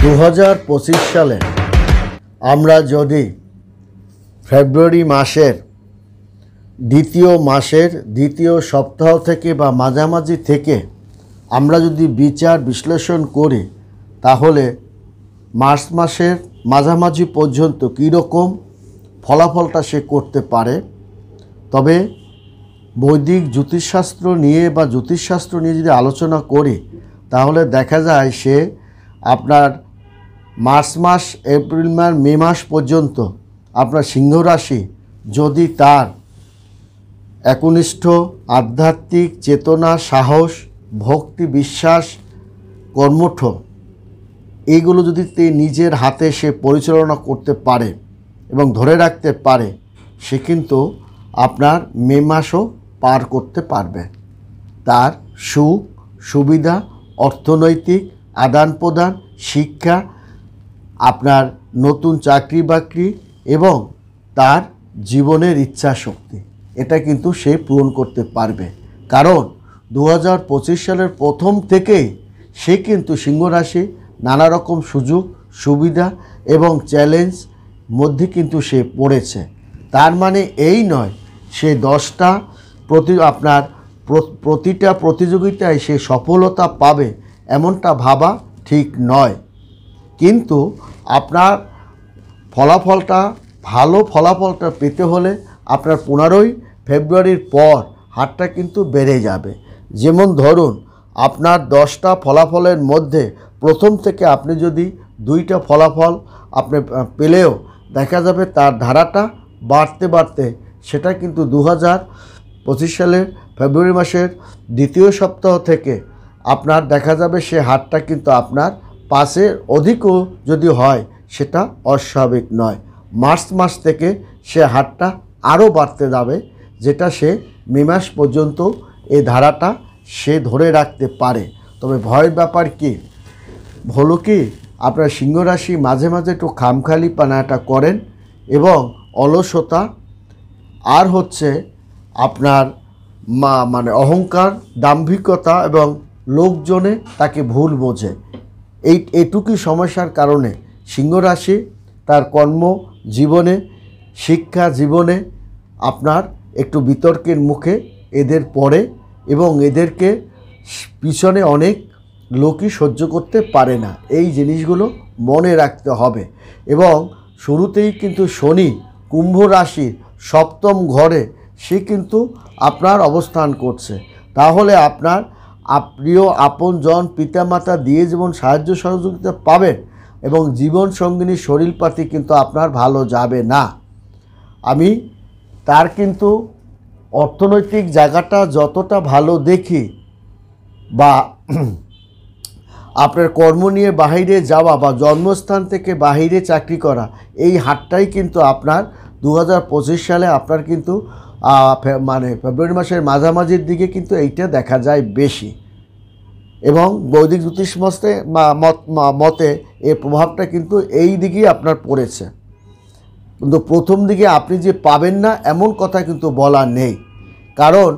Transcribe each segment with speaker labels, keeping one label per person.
Speaker 1: 2025 সালে আমরা যদি ফেব্রুয়ারি মাসের দ্বিতীয় সপ্তাহ থেকে বা মাঝামাঝি থেকে আমরা যদি বিচার বিশ্লেষণ করি, তাহলে মার্চ মাসের মাঝামাঝি পর্যন্ত কীরকম ফলাফলটা সে করতে পারে। তবে বৈদিক জ্যোতিষশাস্ত্র নিয়ে বা জ্যোতিষশাস্ত্র নিয়ে যদি আলোচনা করি, তাহলে দেখা যায় সে আপনার মার্চ মাস, এপ্রিল মাস, মে মাস পর্যন্ত আপনার সিংহ রাশি যদি তার একনিষ্ঠ আধ্যাত্মিক চেতনা, সাহস, ভক্তি, বিশ্বাস, কর্মঠ এইগুলো যদি নিজের হাতে সে পরিচালনা করতে পারে এবং ধরে রাখতে পারে, সে কিন্তু আপনার মে মাসও পার করতে পারবে। তার সুখ সুবিধা, অর্থনৈতিক আদান প্রদান, শিক্ষা, আপনার নতুন চাকরি বাকরি এবং তার জীবনের ইচ্ছা শক্তি, এটা কিন্তু সে পূরণ করতে পারবে। কারণ 2025 সালের প্রথম থেকেই সে কিন্তু সিংহ রাশি নানা রকম সুযোগ সুবিধা এবং চ্যালেঞ্জ মধ্যে কিন্তু সে পড়েছে। তার মানে এই নয় সে 10টা প্রতিটা প্রতিযোগিতায় সে সফলতা পাবে, এমনটা ভাবা ঠিক নয়। কিন্তু আপনার ভালো ফলাফলটা পেতে হলে আপনার 15ই ফেব্রুয়ারির পর হারটা কিন্তু বেড়ে যাবে। যেমন ধরুন, আপনার 10টা ফলাফলের মধ্যে প্রথম থেকে আপনি যদি 2টা ফলাফল আপনি পেলেও দেখা যাবে তার ধারাটা বাড়তে বাড়তে সেটা কিন্তু 2025 সালের ফেব্রুয়ারি মাসের দ্বিতীয় সপ্তাহ থেকে আপনার দেখা যাবে সে হারটা কিন্তু আপনার 5-এর অধিকও যদি হয় সেটা অস্বাভাবিক নয়। মার্চ মাস থেকে সে হারটা আরও বাড়তে যাবে, যেটা সে মে মাস পর্যন্ত এই ধারাটা সে ধরে রাখতে পারে। তবে ভয়ের ব্যাপার কি হলো কি, আপনার সিংহ রাশি মাঝে মাঝে একটু খামখালি পানাটা করেন এবং অলসতা আর হচ্ছে আপনার মানে অহংকার, দাম্ভিকতা এবং লোকজনে তাকে ভুল বোঝে। এটুকুই সমস্যার কারণে সিংহ রাশি তার কর্ম জীবনে, শিক্ষা জীবনে আপনার একটু বিতর্কের মুখে এদের পড়ে এবং এদেরকে পিছনে অনেক লোকই সহ্য করতে পারে না। এই জিনিসগুলো মনে রাখতে হবে। এবং শুরুতেই কিন্তু শনি কুম্ভ রাশির 7ম ঘরে সে কিন্তু আপনার অবস্থান করছে। তাহলে আপনার প্রিয় আপনজন পিতামাতা দিয়ে যেমন সাহায্য সহযোগিতা পাবেন এবং জীবন সঙ্গিনী শরীরপাতি কিন্তু আপনার ভালো যাবে না। আমি তার কিন্তু অর্থনৈতিক জায়গাটা যতটা ভালো দেখি বা আপনার কর্ম নিয়ে বাহিরে যাওয়া বা জন্মস্থান থেকে বাহিরে চাকরি করা, এই হারটাই কিন্তু আপনার 2025 সালে আপনার কিন্তু মানে ফেব্রুয়ারি মাসের মাঝামাঝির দিকে কিন্তু এইটা দেখা যায় বেশি। এবং বৈদিক জ্যোতিষ মতে এর প্রভাবটা কিন্তু এই দিকেই আপনার পড়েছে। কিন্তু প্রথম দিকে আপনি যে পাবেন না এমন কথা কিন্তু বলা নেই। কারণ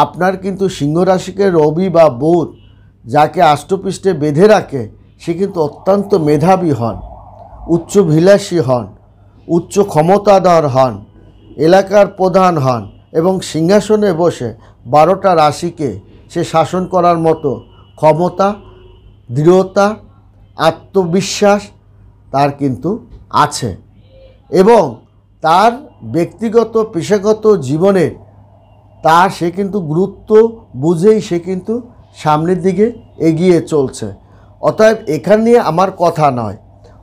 Speaker 1: আপনার কিন্তু সিংহ রাশিকে রবি বা বুধ যাকে আষ্টপৃষ্ঠে বেঁধে রাখে, সে কিন্তু অত্যন্ত মেধাবী হন, উচ্চভিলাষী হন, উচ্চ ক্ষমতাধর হন, এলাকার প্রধান হন এবং সিংহাসনে বসে 12টা রাশিকে সে শাসন করার মতো ক্ষমতা, দৃঢ়তা, আত্মবিশ্বাস তার কিন্তু আছে। এবং তার ব্যক্তিগত পেশাগত জীবনে সে কিন্তু গুরুত্ব বুঝেই সে কিন্তু সামনের দিকে এগিয়ে চলছে। অতএব এখান নিয়ে আমার কথা নয়,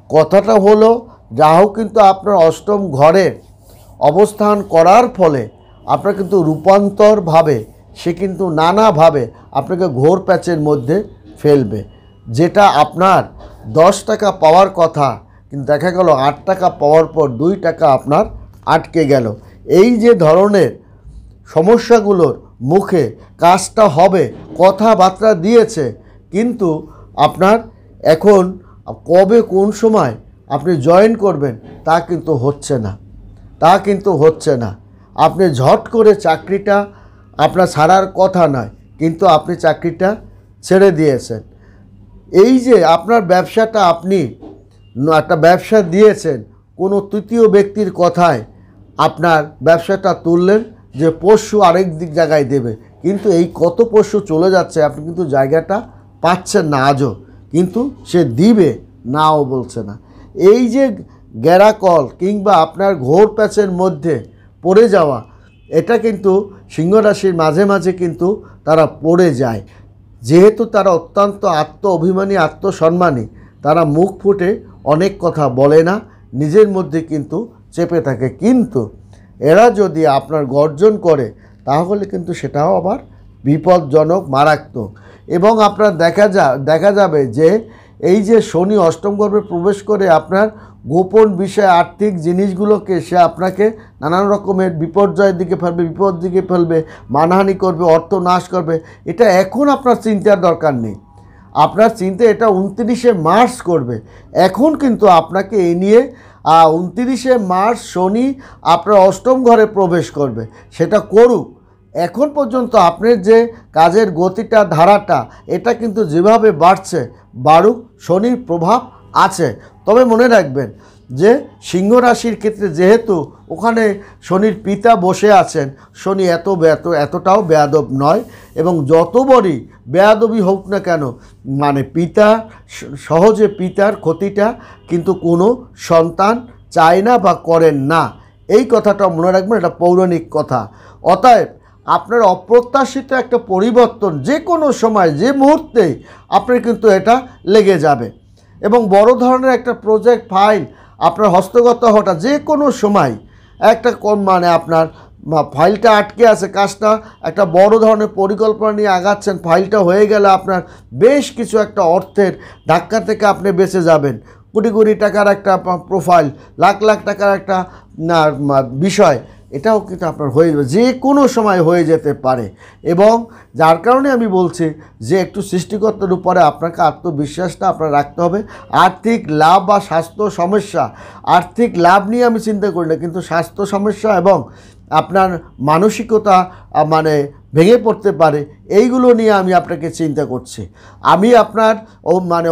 Speaker 1: কথাটা হলো রাহু কিন্তু আপনার 8ম ঘরে অবস্থান করার ফলে আপনার কিন্তু রূপান্তরভাবে সে কিন্তু নানাভাবে আপনাকে ঘোর প্যাচের মধ্যে ফেলবে। যেটা আপনার 10 টাকা পাওয়ার কথা কিন্তু দেখা গেল 8 টাকা পাওয়ার পর 2 টাকা আপনার আটকে গেল। এই যে ধরনের সমস্যাগুলোর মুখে কাজটা হবে, কথাবার্তা দিয়েছে, কিন্তু আপনার এখন কবে কোন সময় আপনি জয়েন করবেন তা কিন্তু হচ্ছে না। আপনি ঝট করে চাকরিটা আপনার ছাড়ার কথা নয়, কিন্তু আপনি চাকরিটা ছেড়ে দিয়েছেন। এই যে আপনার ব্যবসাটা আপনি একটা ব্যবসা দিয়েছেন, কোনো তৃতীয় ব্যক্তির কথায় আপনার ব্যবসাটা তুললেন যে পরশু আরেক দিক জায়গায় দেবে, কিন্তু এই কত পরশু চলে যাচ্ছে, আপনি কিন্তু জায়গাটা পাচ্ছেন না আজও, কিন্তু সে দিবে নাও বলছে না। এই যে গ্যারাকল কিংবা আপনার ঘোর প্যাচের মধ্যে পড়ে যাওয়া, এটা কিন্তু সিংহ রাশির মাঝে মাঝে কিন্তু তারা পড়ে যায়। যেহেতু তারা অত্যন্ত অভিমানী, আত্মসম্মানী, তারা মুখ ফুটে অনেক কথা বলে না, নিজের মধ্যে কিন্তু চেপে থাকে। কিন্তু এরা যদি আপনার গর্জন করে তাহলে কিন্তু সেটাও আবার বিপজ্জনক, মারাত্মক। এবং আপনার দেখা যাবে যে এই যে শনি অষ্টম গর্ভে প্রবেশ করে আপনার গোপন বিষয়, আর্থিক জিনিসগুলোকে সে আপনাকে নানান রকমের বিপর্যয়ের দিকে ফেলবে, বিপদ দিকে ফেলবে, মানহানি করবে, অর্থ নাশ করবে। এটা এখন আপনার চিন্তার দরকার নেই, আপনার চিন্তা এটা 29শে মার্চ করবে। এখন কিন্তু আপনাকে এই নিয়ে 29শে মার্চ শনি আপনার অষ্টম ঘরে প্রবেশ করবে, সেটা করুক। এখন পর্যন্ত আপনার যে কাজের গতিটা, ধারাটা, এটা কিন্তু যেভাবে বাড়ুক, শনির প্রভাব আছে। তবে মনে রাখবেন যে সিংহ রাশির ক্ষেত্রে যেহেতু ওখানে শনির পিতা বসে আছেন, শনি এতটাও বেয়াদব নয়। এবং যত বড়ই বেয়াদবি হোক না কেন, মানে সহজে পিতার ক্ষতিটা কিন্তু কোনো সন্তান চায় না বা করেন না। এই কথাটা মনে রাখবেন, এটা পৌরাণিক কথা। অতএব আপনার অপ্রত্যাশিত একটা পরিবর্তন যে কোনো সময়, যে মুহূর্তেই আপনার কিন্তু এটা লেগে যাবে। এবং বড় ধরনের একটা প্রজেক্ট ফাইল আপনার হস্তগত হওয়াটা যে কোনো সময় একটা মানে আপনার ফাইলটা আটকে আছে, কাজটা একটা বড় ধরনের পরিকল্পনা নিয়ে আগাচ্ছেন, ফাইলটা হয়ে গেলে আপনার বেশ কিছু একটা অর্থের ধাক্কা থেকে আপনি বেঁচে যাবেন। কোটি কোটি টাকার একটা প্রোফাইল, লাখ লাখ টাকার একটা বিষয়, এটাও কিন্তু আপনার হয়ে যাবে, যে কোনো সময় হয়ে যেতে পারে। এবং যার কারণে আমি বলছি যে একটু সৃষ্টিকর্তার উপরে আপনাকে আত্মবিশ্বাসটা আপনার রাখতে হবে। আর্থিক লাভ বা স্বাস্থ্য সমস্যা, আর্থিক লাভ নিয়ে আমি চিন্তা করি না, কিন্তু স্বাস্থ্য সমস্যা এবং আপনার মানসিকতা মানে ভেঙে পড়তে পারে, এইগুলো নিয়ে আমি আপনাকে চিন্তা করছি। আমি আপনার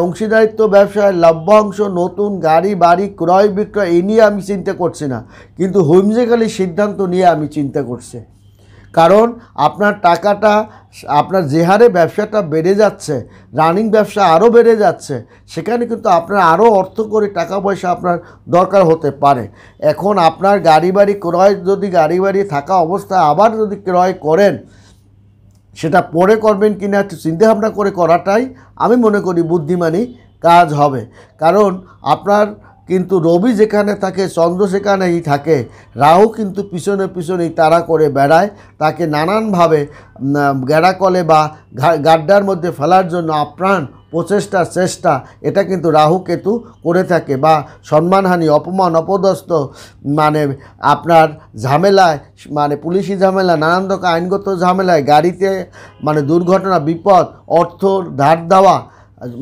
Speaker 1: অংশীদারিত্ব ব্যবসায় লভ্যাংশ, নতুন গাড়ি বাড়ি ক্রয় বিক্রয়, এই নিয়ে আমি চিন্তা করছি না, কিন্তু হুইমজিক্যালি সিদ্ধান্ত নিয়ে আমি চিন্তা করছি। কারণ আপনার টাকাটা, আপনার যে হারে ব্যবসাটা বেড়ে যাচ্ছে, রানিং ব্যবসা আরও বেড়ে যাচ্ছে, সেখানে কিন্তু আপনার আরও অর্থ করে টাকা পয়সা আপনার দরকার হতে পারে। এখন আপনার গাড়ি বাড়ি ক্রয়, যদি গাড়ি বাড়ি থাকা অবস্থায় আবার যদি ক্রয় করেন, সেটা পরে করবেন কিনা একটু চিন্তাভাবনা করে করাটাই আমি মনে করি বুদ্ধিমানী কাজ হবে। কারণ আপনার কিন্তু রবি যেখানে থাকে, চন্দ্র সেখানেই থাকে, রাহু কিন্তু পিছনেই তাড়া করে বেড়ায়, তাকে নানানভাবে গ্যারাকলে বা গাড্ডার মধ্যে ফেলার জন্য আপ্রাণ প্রচেষ্টা, চেষ্টা, এটা কিন্তু রাহু কেতু করে থাকে। বা সম্মানহানি, অপমান, অপদস্থ, মানে আপনার ঝামেলায়, মানে পুলিশি ঝামেলা, নানান রকম আইনগত ঝামেলায়, গাড়িতে মানে দুর্ঘটনা, বিপদ, অর্থ ধার দেওয়া,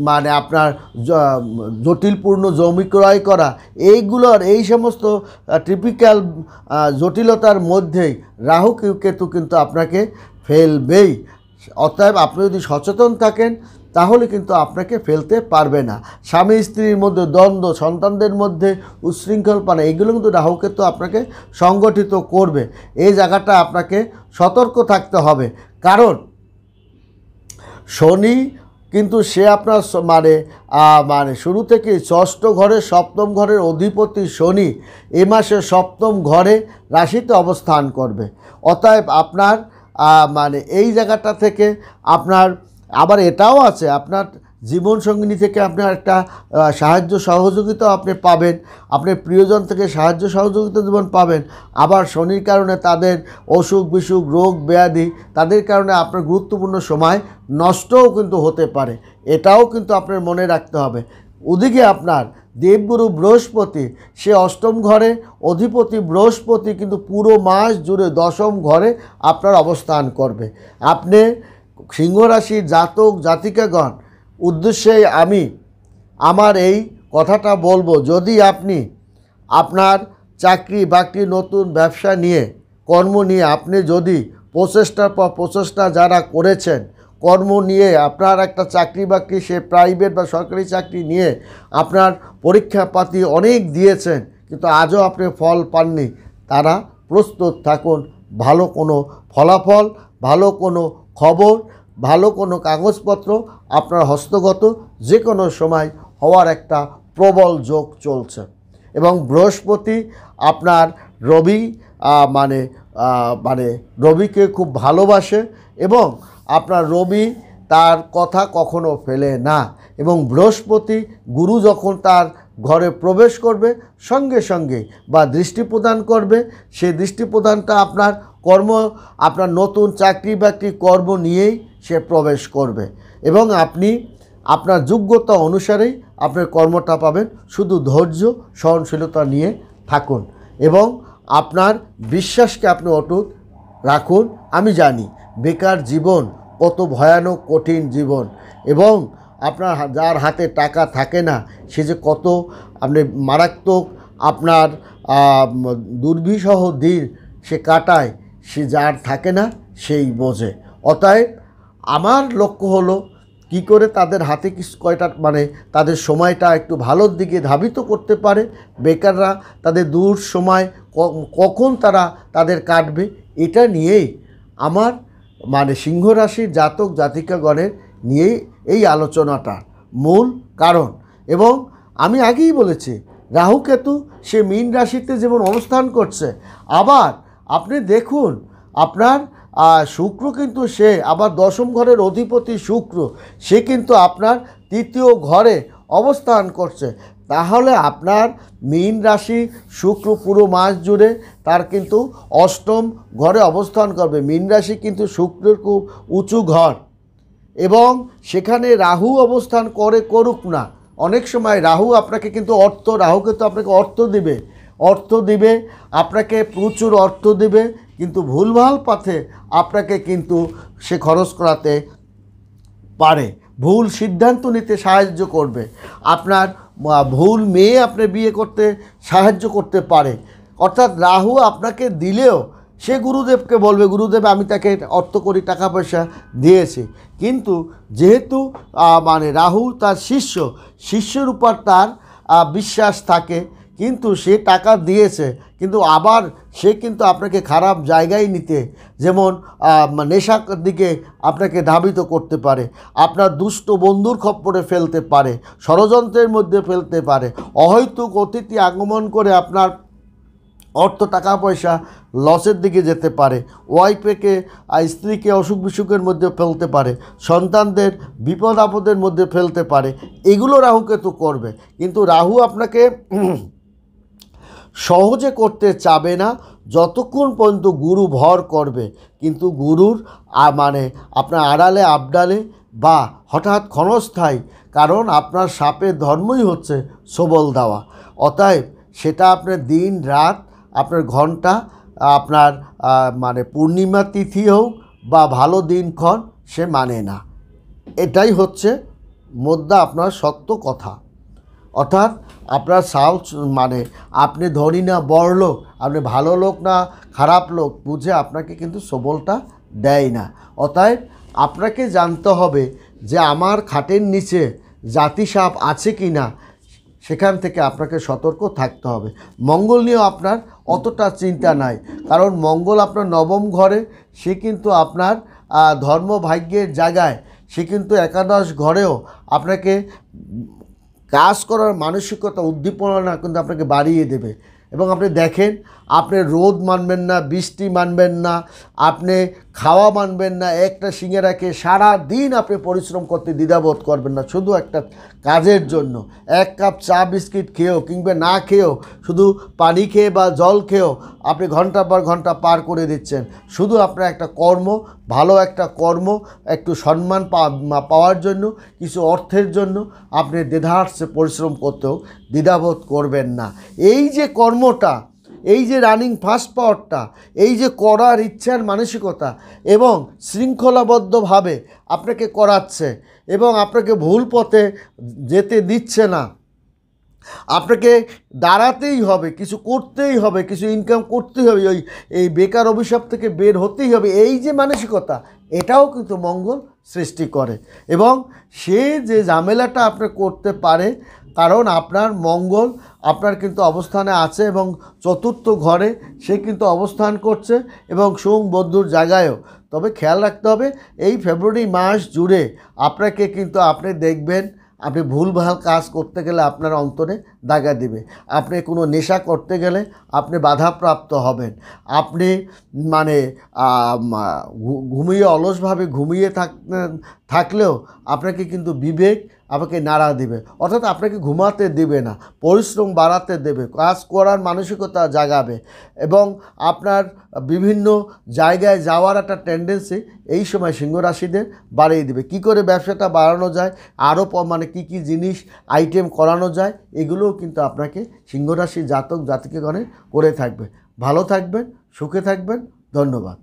Speaker 1: মানে আপনার জটিলপূর্ণ জমি ক্রয় করা, এইগুলোর এই সমস্ত টিপিক্যাল জটিলতার মধ্যেই রাহু কেতু কিন্তু আপনাকে ফেলবেই। অতএব আপনি যদি সচেতন থাকেন তাহলে কিন্তু আপনাকে ফেলতে পারবে না। স্বামী স্ত্রীর মধ্যে দ্বন্দ্ব, সন্তানদের মধ্যে উচ্ছৃঙ্খলপনা, এইগুলো কিন্তু রাহু কেতু আপনাকে সংগঠিত করবে। এই জায়গাটা আপনাকে সতর্ক থাকতে হবে। কারণ শনি কিন্তু সে আপনার মানে শুরু থেকে ষষ্ঠ ঘরে, সপ্তম ঘরের অধিপতি শনি এ মাসে সপ্তম ঘরে রাশিতে অবস্থান করবে। অতএব আপনার মানে এই জায়গাটা থেকে আপনার আবার এটাও আছে, আপনার জীবনসঙ্গিনী থেকে আপনার একটা সাহায্য সহযোগিতা আপনি পাবেন, আপনার প্রিয়জন থেকে সাহায্য সহযোগিতা যেমন পাবেন, আবার শনির কারণে তাদের অসুখ বিসুখ, রোগ ব্যাধি, তাদের কারণে আপনার গুরুত্বপূর্ণ সময় নষ্টও কিন্তু হতে পারে। এটাও কিন্তু আপনার মনে রাখতে হবে। ওদিকে আপনার দেবগুরু বৃহস্পতি, সে অষ্টম ঘরে অধিপতি বৃহস্পতি কিন্তু পুরো মাস জুড়ে দশম ঘরে আপনার অবস্থান করবে। আপনি সিংহ রাশির জাতক জাতিকাগণ উদ্দেশ্যে আমি আমার এই কথাটা বলবো, যদি আপনি আপনার চাকরি বাকরি, নতুন ব্যবসা নিয়ে, কর্ম নিয়ে আপনি যদি প্রচেষ্টার পর প্রচেষ্টা যারা করেছেন, কর্ম নিয়ে, আপনার একটা চাকরি বাকরি, সে প্রাইভেট বা সরকারি চাকরি নিয়ে আপনার পরীক্ষাপাতি অনেক দিয়েছেন কিন্তু আজও আপনি ফল পাননি, তারা প্রস্তুত থাকুন। ভালো কোনো ফলাফল, ভালো কোনো খবর, ভালো কোনো কাগজপত্র আপনার হস্তগত যে কোনো সময় হওয়ার একটা প্রবল যোগ চলছে। এবং বৃহস্পতি আপনার রবি মানে মানে রবিকে খুব ভালোবাসে এবং আপনার রবি তার কথা কখনো ফেলে না। এবং বৃহস্পতি গুরু যখন তার ঘরে প্রবেশ করবে সঙ্গে সঙ্গে বা দৃষ্টি প্রদান করবে, সেই দৃষ্টি প্রদানটা আপনার কর্ম, আপনার নতুন চাকরি বাকরি কর্ম নিয়েই সে প্রবেশ করবে এবং আপনি আপনার যোগ্যতা অনুসারেই আপনার কর্মটা পাবেন। শুধু ধৈর্য সহনশীলতা নিয়ে থাকুন এবং আপনার বিশ্বাসকে আপনি অটুট রাখুন। আমি জানি বেকার জীবন কত ভয়ানক কঠিন জীবন এবং আপনার যার হাতে টাকা থাকে না সে যে কত আপনি মারাত্মক আপনার দুর্বিষহ দিন সে কাটায়, সে যার থাকে না সেই বোঝে। অতএব আমার লক্ষ্য হলো কি করে তাদের হাতে কয়টা মানে তাদের সময়টা একটু ভালোর দিকে ধাবিত করতে পারে। বেকাররা তাদের দূর সময় কখন তারা তাদের কাটবে, এটা নিয়েই আমার মানে সিংহ রাশির জাতক জাতিকাগণের নিয়েই এই আলোচনাটা মূল কারণ। এবং আমি আগেই বলেছি রাহু কেতু সে মীন রাশিতে যেমন অবস্থান করছে, আবার আপনি দেখুন আপনার শুক্র কিন্তু সে আবার দশম ঘরের অধিপতি শুক্র, সে কিন্তু আপনার তৃতীয় ঘরে অবস্থান করছে। তাহলে আপনার মীন রাশি শুক্র পুরো মাস জুড়ে তার কিন্তু অষ্টম ঘরে অবস্থান করবে। মীন রাশি কিন্তু শুক্রের খুব উঁচু ঘর এবং সেখানে রাহু অবস্থান করুক না, অনেক সময় রাহু আপনাকে কিন্তু রাহু কিন্তু আপনাকে অর্থ দিবে, আপনাকে প্রচুর অর্থ দিবে, কিন্তু ভুলভাল পথে আপনাকে কিন্তু সে খরচ করাতে পারে, ভুল সিদ্ধান্ত নিতে সাহায্য করবে, আপনার ভুল মেয়ে আপনি বিয়ে করতে সাহায্য করতে পারে। অর্থাৎ রাহু আপনাকে দিলেও সে গুরুদেবকে বলবে গুরুদেব আমি তাকে অর্থ করি টাকা পয়সা দিয়েছি, কিন্তু যেহেতু মানে রাহু তার শিষ্যের উপর তার বিশ্বাস থাকে, কিন্তু সে টাকা দিয়েছে কিন্তু আবার সে কিন্তু আপনাকে খারাপ জায়গায় নিতে, যেমন নেশার দিকে আপনাকে ধাবিত করতে পারে, আপনার দুষ্ট বন্ধুর খপ্পরে ফেলতে পারে, ষড়যন্ত্রের মধ্যে ফেলতে পারে, অহৈতুক অতিথি আগমন করে আপনার অর্থ টাকা পয়সা লসের দিকে যেতে পারে, ওয়াইফকে স্ত্রীকে অসুখ বিসুখের মধ্যে ফেলতে পারে, সন্তানদের বিপদ আপদের মধ্যে ফেলতে পারে। এগুলো রাহুকে তো করবে, কিন্তু রাহু আপনাকে সহজে করতে চাবে না যতক্ষণ পর্যন্ত গুরু ভর করবে। কিন্তু গুরুর মানে আপনার আড়ালে আবডালে বা হঠাৎ ক্ষণস্থায়ী, কারণ আপনার সাপের ধর্মই হচ্ছে সবল দেওয়া। অতএব সেটা আপনার দিন রাত, আপনার ঘন্টা, আপনার মানে পূর্ণিমা তিথি হোক বা ভালো দিনক্ষণ সে মানে না। এটাই হচ্ছে মোদ্দা আপনার সত্য কথা। অর্থাৎ আপনার সাহস মানে আপনি ধনী না বড়লোক, আপনি ভালো লোক না খারাপ লোক বুঝে আপনাকে কিন্তু সবলটা দেয় না। অতএব আপনাকে জানতে হবে যে আমার খাটের নিচে জাতিসাপ আছে কি না, সেখান থেকে আপনাকে সতর্ক থাকতে হবে। মঙ্গল নিয়েও আপনার অতটা চিন্তা নাই, কারণ মঙ্গল আপনার নবম ঘরে, সে কিন্তু আপনার ধর্মভাগ্যের জায়গায়, সে কিন্তু একাদশ ঘরেও আপনাকে কাজ করার মানসিকতা উদ্দীপনা কিন্তু আপনাকে বাড়িয়ে দেবে। এবং আপনি দেখেন আপনি রোদ মানবেন না, বৃষ্টি মানবেন না, আপনি খাওয়া মানবেন না, একটা সিঙ্গারাকে সারা দিন আপনি পরিশ্রম করতে দ্বিধাবোধ করবেন না শুধু একটা কাজের জন্য। এক কাপ চা বিস্কিট খেয়েও কিংবা না খেয়েও, শুধু পানি খেয়ে বা জল খেয়েও আপনি ঘন্টার পর ঘন্টা পার করে দিচ্ছেন শুধু আপনার একটা কর্ম, ভালো একটা কর্ম, একটু সম্মান পাওয়ার জন্য, কিছু অর্থের জন্য আপনি দ্বিধার্থে পরিশ্রম করতেও দ্বিধাবোধ করবেন না। এই যে কর্মটা, এই যে রানিং ফাস্ট পাওয়ারটা, এই যে করার ইচ্ছার মানসিকতা এবং শৃঙ্খলাবদ্ধভাবে আপনাকে করাচ্ছে এবং আপনাকে ভুল পথে যেতে দিচ্ছে না, আপনাকে দাঁড়াতেই হবে, কিছু করতেই হবে, কিছু ইনকাম করতেই হবে, এই বেকার অভিশাপ থেকে বের হতেই হবে, এই যে মানসিকতা, এটাও কিন্তু মঙ্গল সৃষ্টি করে। এবং সে যে ঝামেলাটা আপনি করতে পারে, কারণ আপনার মঙ্গল আপনার কিন্তু অবস্থানে আছে এবং চতুর্থ ঘরে সে কিন্তু অবস্থান করছে এবং সোম বন্ধুর জায়গায়ও। তবে খেয়াল রাখতে হবে এই ফেব্রুয়ারি মাস জুড়ে আপনাকে কিন্তু আপনি দেখবেন আপনি ভুলভাল কাজ করতে গেলে আপনার অন্তরে দাগা দিবে। আপনি কোনো নেশা করতে গেলে আপনি বাধাপ্রাপ্ত হবেন। আপনি মানে ঘুমিয়ে অলসভাবে ঘুমিয়ে থাকলেও আপনাকে কিন্তু বিবেক আপনাকে নাড়া দিবে, অর্থাৎ আপনাকে ঘুমাতে দিবে না, পরিশ্রম বাড়াতে দেবে, কাজ করার মানসিকতা জাগাবে এবং আপনার বিভিন্ন জায়গায় যাওয়ার একটা টেন্ডেন্সি এই সময় সিংহ রাশিদের বাড়িয়ে দিবে। কি করে ব্যবসাটা বাড়ানো যায়, আরও মানে কি কি জিনিস আইটেম করানো যায়, এগুলোও কিন্তু আপনাকে সিংহ রাশির জাতক জাতিকাগণের করে থাকবে। ভালো থাকবেন, সুখে থাকবেন। ধন্যবাদ।